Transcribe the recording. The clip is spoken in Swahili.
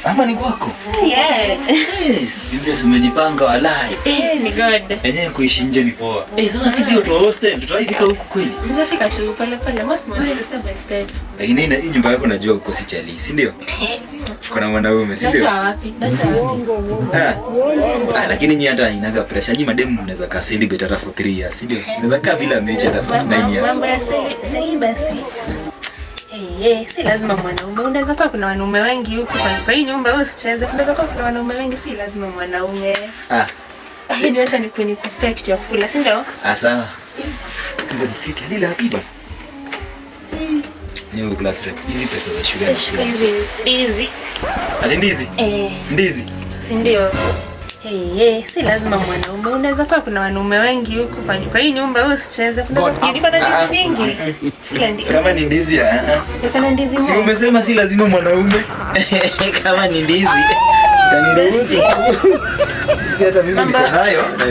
Hapa ni kwako? Yeah. Ndio umejipanga walai. Ni God. Yenyewe kuishi nje ni poa. Sasa sisi watu wa hostel tutaifika huku kweli? Mtafika tu pole pole, step by step. Lakini hii nyumba yako najua uko si chali, si ndio? Kuna mwanaume, si ndio? Wapi? Lakini nyinyi hata inaga pressure. Nyinyi mademu mnaweza kaa celibate hata for 3 years, si ndio? Mnaweza kaa bila mechi hata for 9 years. Mambo ya celibacy. Si lazima mwanaume. Unaweza kuwa kuna wanaume wengi huku kwa hii nyumba, wewe usicheze. Unaweza kuwa kuna wanaume wengi, si lazima mwanaume. Hii ni hata ni kunikupea kitu ya kula, si ndio? Sawa. Ndio mfiti hadi la habiba. Ni huko class rep. Hizi pesa za shule. Ndizi. Ati ndizi? Ndizi. Si ndio? Si lazima mwanaume. Unaweza kuwa kuna wanaume wengi huku kwa hii nyumba, wewe usicheze. Kuna ndizi nyingi. Kama ni ndizi Kuna ndizi moja. Si umesema si lazima mwanaume? Kama ni ndizi utaniruhusu. Si hata mimi niko nayo na